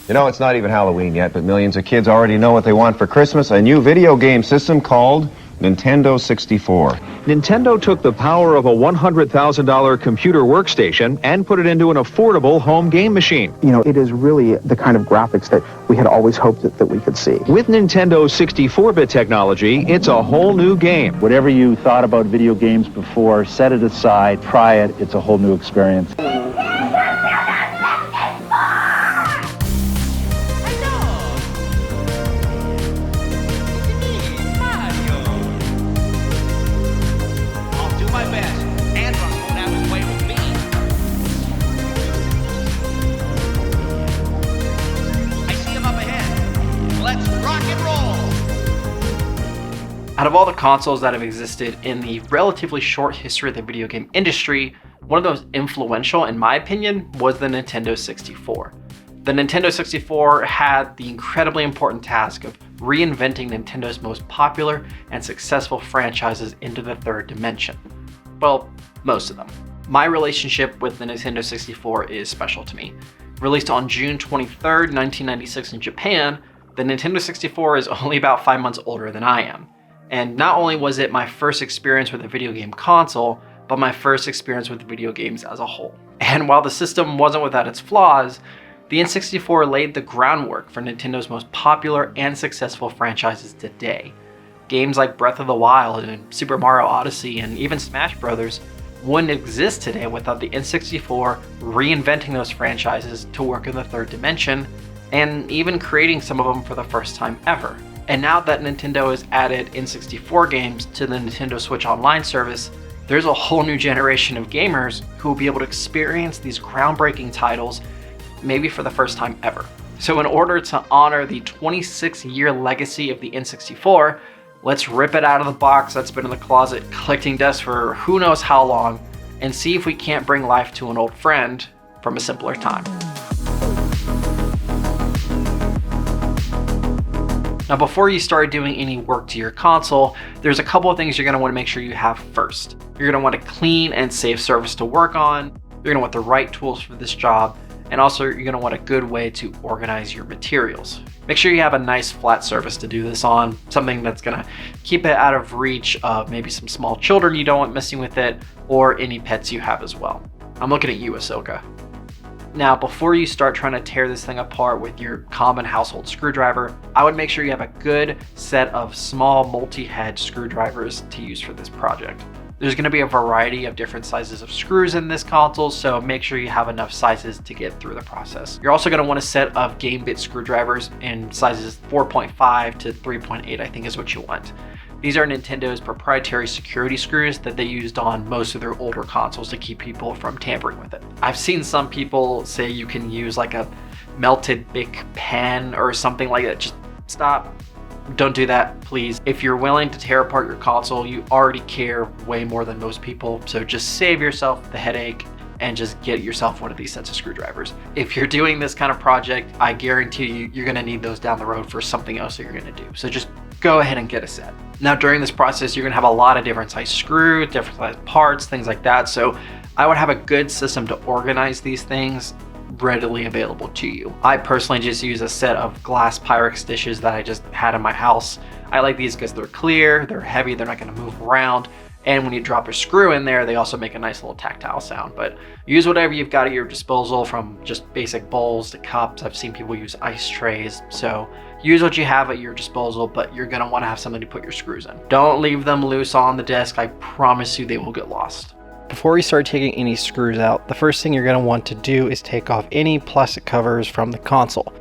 You know, it's not even Halloween yet, but millions of kids already know what they want for Christmas, a new video game system called Nintendo 64. Nintendo took the power of a $100,000 computer workstation and put it into an affordable home game machine. You know, it is really the kind of graphics that we had always hoped that we could see. With Nintendo's 64-bit technology, it's a whole new game. Whatever you thought about video games before, set it aside, try it. It's a whole new experience. Out of all the consoles that have existed in the relatively short history of the video game industry, one of the most influential, in my opinion, was the Nintendo 64. The Nintendo 64 had the incredibly important task of reinventing Nintendo's most popular and successful franchises into the third dimension. Well, most of them. My relationship with the Nintendo 64 is special to me. Released on June 23rd, 1996 in Japan, the Nintendo 64 is only about 5 months older than I am. And not only was it my first experience with a video game console, but my first experience with video games as a whole. And while the system wasn't without its flaws, the N64 laid the groundwork for Nintendo's most popular and successful franchises today. Games like Breath of the Wild and Super Mario Odyssey and even Smash Bros. Wouldn't exist today without the N64 reinventing those franchises to work in the third dimension, and even creating some of them for the first time ever. And now that Nintendo has added N64 games to the Nintendo Switch Online service, there's a whole new generation of gamers who will be able to experience these groundbreaking titles maybe for the first time ever. So in order to honor the 26-year legacy of the N64, let's rip it out of the box that's been in the closet collecting dust for who knows how long, and see if we can't bring life to an old friend from a simpler time. Now, before you start doing any work to your console, there's a couple of things you're going to want to make sure you have first. You're going to want a clean and safe surface to work on. You're going to want the right tools for this job. And also, you're going to want a good way to organize your materials. Make sure you have a nice flat surface to do this on, something that's going to keep it out of reach of maybe some small children you don't want messing with it, or any pets you have as well. I'm looking at you, Ahsoka. Now, before you start trying to tear this thing apart with your common household screwdriver, I would make sure you have a good set of small multi-head screwdrivers to use for this project. There's going to be a variety of different sizes of screws in this console, so make sure you have enough sizes to get through the process. You're also going to want a set of game bit screwdrivers in sizes 4.5 to 3.8, I think is what you want. These are Nintendo's proprietary security screws that they used on most of their older consoles to keep people from tampering with it. I've seen some people say you can use like a melted Bic pen or something like that. Just stop. Don't do that, please. If you're willing to tear apart your console, you already care way more than most people, so just save yourself the headache and just get yourself one of these sets of screwdrivers. If you're doing this kind of project, I guarantee you're gonna need those down the road for something else that you're gonna do. So just go ahead and get a set. Now, during this process, you're gonna have a lot of different size screws, different size parts, things like that. So I would have a good system to organize these things readily available to you. I personally just use a set of glass Pyrex dishes that I just had in my house. I like these because they're clear, they're heavy, they're not gonna move around. And when you drop a screw in there, they also make a nice little tactile sound. But use whatever you've got at your disposal, from just basic bowls to cups. I've seen people use ice trays. So use what you have at your disposal, but you're gonna wanna have something to put your screws in. Don't leave them loose on the desk. I promise you they will get lost. Before you start taking any screws out, the first thing you're gonna want to do is take off any plastic covers from the console.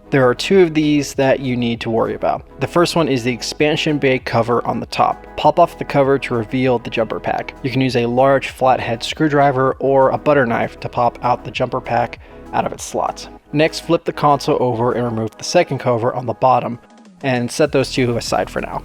There are two of these that you need to worry about. The first one is the expansion bay cover on the top. Pop off the cover to reveal the jumper pack. You can use a large flathead screwdriver or a butter knife to pop out the jumper pack out of its slots. Next, flip the console over and remove the second cover on the bottom, and set those two aside for now.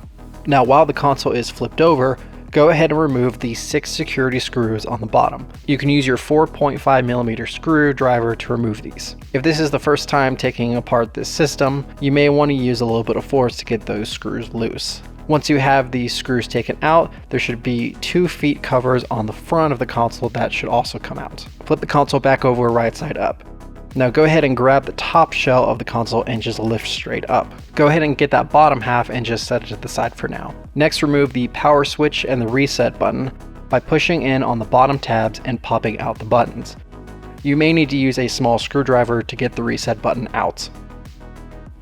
Now, while the console is flipped over, go ahead and remove the 6 security screws on the bottom. You can use your 4.5mm screwdriver to remove these. If this is the first time taking apart this system, you may want to use a little bit of force to get those screws loose. Once you have these screws taken out, there should be 2 feet covers on the front of the console that should also come out. Flip the console back over right side up. Now go ahead and grab the top shell of the console and just lift straight up. Go ahead and get that bottom half and just set it to the side for now. Next, remove the power switch and the reset button by pushing in on the bottom tabs and popping out the buttons. You may need to use a small screwdriver to get the reset button out.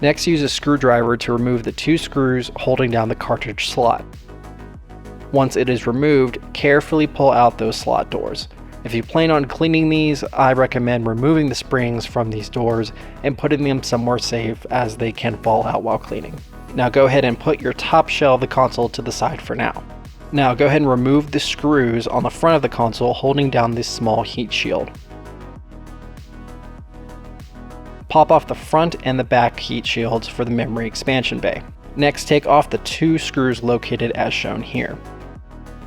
Next, use a screwdriver to remove the 2 screws holding down the cartridge slot. Once it is removed, carefully pull out those slot doors. If you plan on cleaning these, I recommend removing the springs from these doors and putting them somewhere safe, as they can fall out while cleaning. Now go ahead and put your top shell of the console to the side for now. Now go ahead and remove the screws on the front of the console holding down this small heat shield. Pop off the front and the back heat shields for the memory expansion bay. Next, take off the 2 screws located as shown here.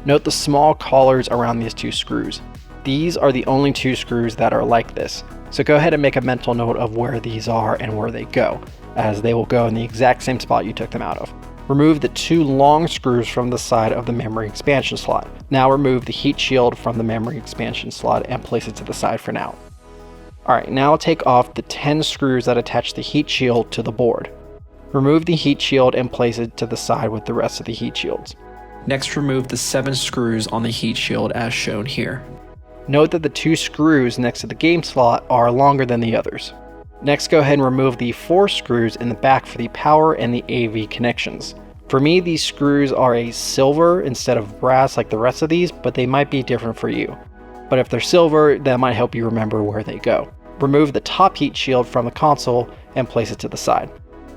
Note the small collars around these 2 screws. These are the only 2 screws that are like this, so go ahead and make a mental note of where these are and where they go, as they will go in the exact same spot you took them out of. Remove the 2 long screws from the side of the memory expansion slot. Now remove the heat shield from the memory expansion slot and place it to the side for now. Alright, now take off the 10 screws that attach the heat shield to the board. Remove the heat shield and place it to the side with the rest of the heat shields. Next, remove the 7 screws on the heat shield as shown here. Note that the 2 screws next to the game slot are longer than the others. Next, go ahead and remove the 4 screws in the back for the power and the AV connections. For me, these screws are a silver instead of brass like the rest of these, but they might be different for you. But if they're silver, that might help you remember where they go. Remove the top heat shield from the console and place it to the side.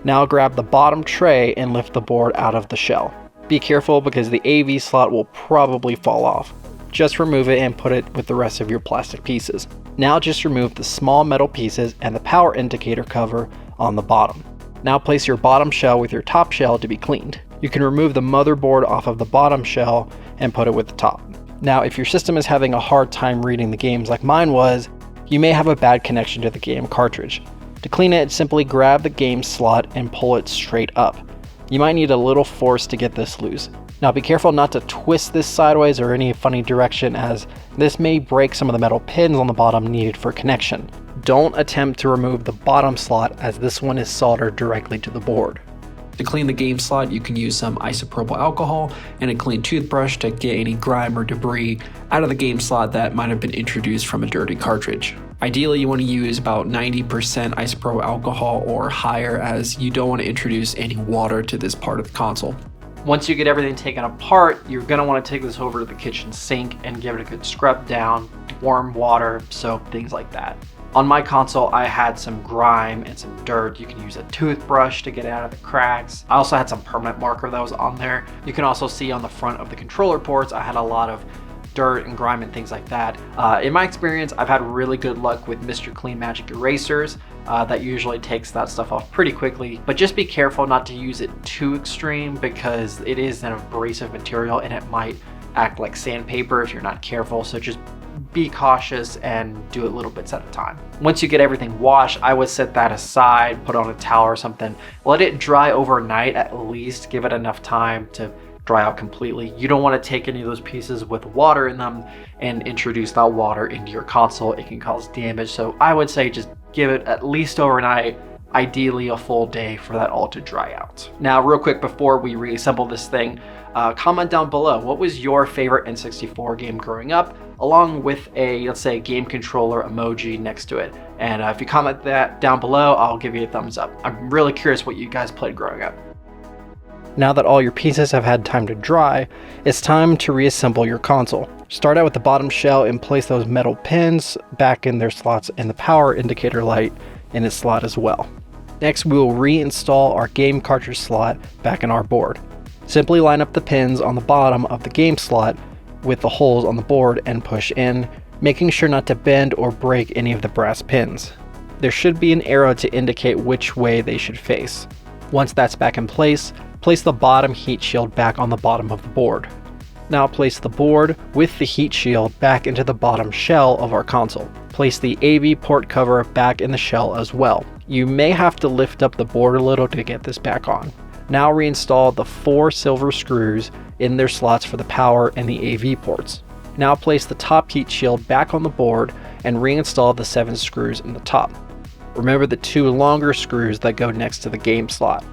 Now grab the bottom tray and lift the board out of the shell. Be careful because the AV slot will probably fall off. Just remove it and put it with the rest of your plastic pieces. Now just remove the small metal pieces and the power indicator cover on the bottom. Now place your bottom shell with your top shell to be cleaned. You can remove the motherboard off of the bottom shell and put it with the top. Now if your system is having a hard time reading the games like mine was, you may have a bad connection to the game cartridge. To clean it, simply grab the game slot and pull it straight up. You might need a little force to get this loose. Now be careful not to twist this sideways or any funny direction, as this may break some of the metal pins on the bottom needed for connection. Don't attempt to remove the bottom slot, as this one is soldered directly to the board. To clean the game slot, you can use some isopropyl alcohol and a clean toothbrush to get any grime or debris out of the game slot that might have been introduced from a dirty cartridge. Ideally, you want to use about 90% isopropyl alcohol or higher, as you don't want to introduce any water to this part of the console. Once you get everything taken apart, you're going to want to take this over to the kitchen sink and give it a good scrub down, warm water, soap, things like that. On my console, I had some grime and some dirt. You can use a toothbrush to get it out of the cracks. I also had some permanent marker that was on there. You can also see on the front of the controller ports, I had a lot of dirt and grime and things like that. In my experience, I've had really good luck with Mr. Clean Magic erasers. That usually takes that stuff off pretty quickly, but just be careful not to use it too extreme, because it is an abrasive material and it might act like sandpaper if you're not careful. So just be cautious and do it little bits at a time. Once you get everything washed, I would set that aside, put on a towel or something, let it dry overnight at least, give it enough time to dry out completely. You don't want to take any of those pieces with water in them and introduce that water into your console. It can cause damage. So I would say just give it at least overnight, ideally a full day, for that all to dry out. Now, real quick before we reassemble this thing, comment down below, what was your favorite N64 game growing up, along with a, let's say, game controller emoji next to it. And if you comment that down below, I'll give you a thumbs up. I'm really curious what you guys played growing up. Now that all your pieces have had time to dry, it's time to reassemble your console. Start out with the bottom shell and place those metal pins back in their slots and the power indicator light in its slot as well. Next, we will reinstall our game cartridge slot back in our board. Simply line up the pins on the bottom of the game slot with the holes on the board and push in, making sure not to bend or break any of the brass pins. There should be an arrow to indicate which way they should face. Once that's back in place, place the bottom heat shield back on the bottom of the board. Now place the board with the heat shield back into the bottom shell of our console. Place the AV port cover back in the shell as well. You may have to lift up the board a little to get this back on. Now reinstall the 4 silver screws in their slots for the power and the AV ports. Now place the top heat shield back on the board and reinstall the 7 screws in the top. Remember the 2 longer screws that go next to the game slot.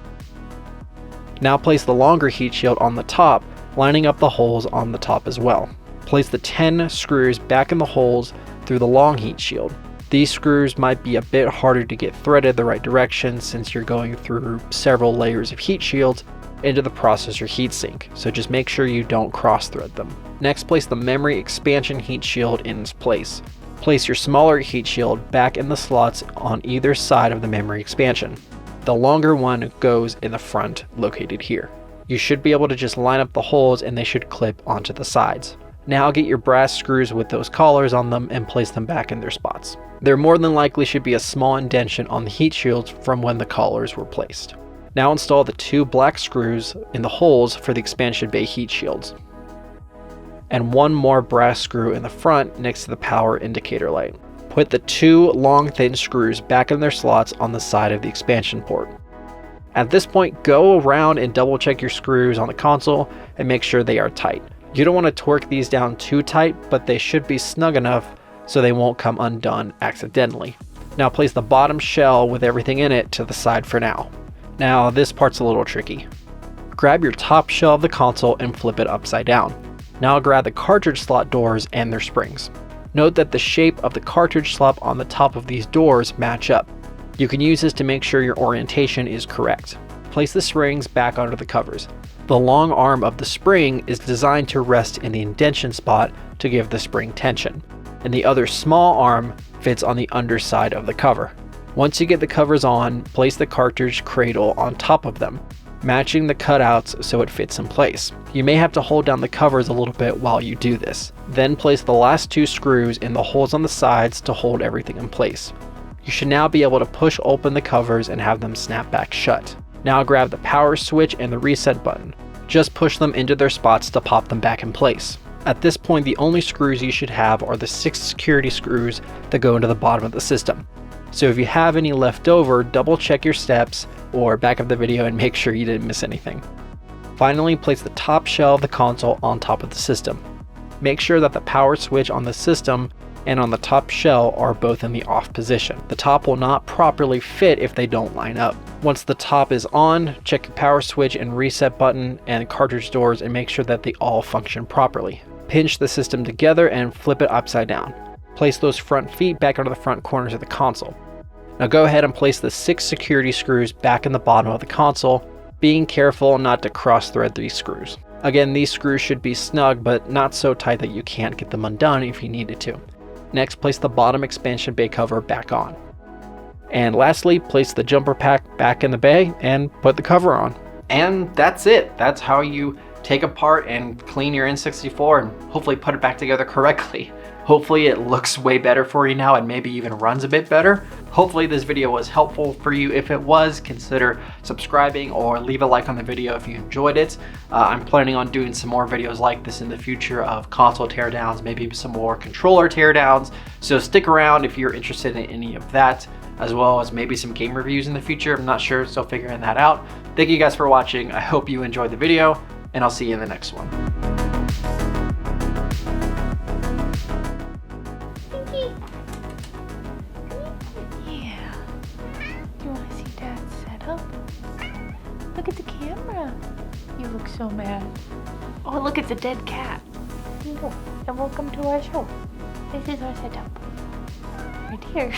Now place the longer heat shield on the top, lining up the holes on the top as well. Place the 10 screws back in the holes through the long heat shield. These screws might be a bit harder to get threaded the right direction since you're going through several layers of heat shields into the processor heatsink, so just make sure you don't cross thread them. Next, place the memory expansion heat shield in its place. Place your smaller heat shield back in the slots on either side of the memory expansion. The longer one goes in the front, located here. You should be able to just line up the holes and they should clip onto the sides. Now get your brass screws with those collars on them and place them back in their spots. There more than likely should be a small indentation on the heat shields from when the collars were placed. Now install the 2 black screws in the holes for the expansion bay heat shields. And 1 more brass screw in the front next to the power indicator light. Put the 2 long thin screws back in their slots on the side of the expansion port. At this point, go around and double check your screws on the console and make sure they are tight. You don't want to torque these down too tight, but they should be snug enough so they won't come undone accidentally. Now place the bottom shell with everything in it to the side for now. Now this part's a little tricky. Grab your top shell of the console and flip it upside down. Now grab the cartridge slot doors and their springs. Note that the shape of the cartridge slot on the top of these doors match up. You can use this to make sure your orientation is correct. Place the springs back under the covers. The long arm of the spring is designed to rest in the indentation spot to give the spring tension, and the other small arm fits on the underside of the cover. Once you get the covers on, place the cartridge cradle on top of them, matching the cutouts so it fits in place. You may have to hold down the covers a little bit while you do this. Then place the last 2 screws in the holes on the sides to hold everything in place. You should now be able to push open the covers and have them snap back shut. Now grab the power switch and the reset button. Just push them into their spots to pop them back in place. At this point, the only screws you should have are the 6 security screws that go into the bottom of the system. So if you have any left over, double check your steps or back up the video and make sure you didn't miss anything. Finally, place the top shell of the console on top of the system. Make sure that the power switch on the system and on the top shell are both in the off position. The top will not properly fit if they don't line up. Once the top is on, check your power switch and reset button and cartridge doors and make sure that they all function properly. Pinch the system together and flip it upside down. Place those front feet back onto the front corners of the console. Now go ahead and place the 6 security screws back in the bottom of the console, being careful not to cross thread these screws. Again, these screws should be snug, but not so tight that you can't get them undone if you needed to. Next, place the bottom expansion bay cover back on. And lastly, place the jumper pack back in the bay and put the cover on. And that's it. That's how you take apart and clean your N64 and hopefully put it back together correctly. Hopefully it looks way better for you now and maybe even runs a bit better. Hopefully this video was helpful for you. If it was, consider subscribing or leave a like on the video if you enjoyed it. I'm planning on doing some more videos like this in the future of console teardowns, maybe some more controller teardowns. So stick around if you're interested in any of that, as well as maybe some game reviews in the future. I'm not sure, still figuring that out. Thank you guys for watching. I hope you enjoyed the video, and I'll see you in the next one. Yeah. Do you want to see Dad's setup? Look at the camera. You look so mad. Oh, look, it's a dead cat. Hello, and welcome to our show. This is our setup. Right here.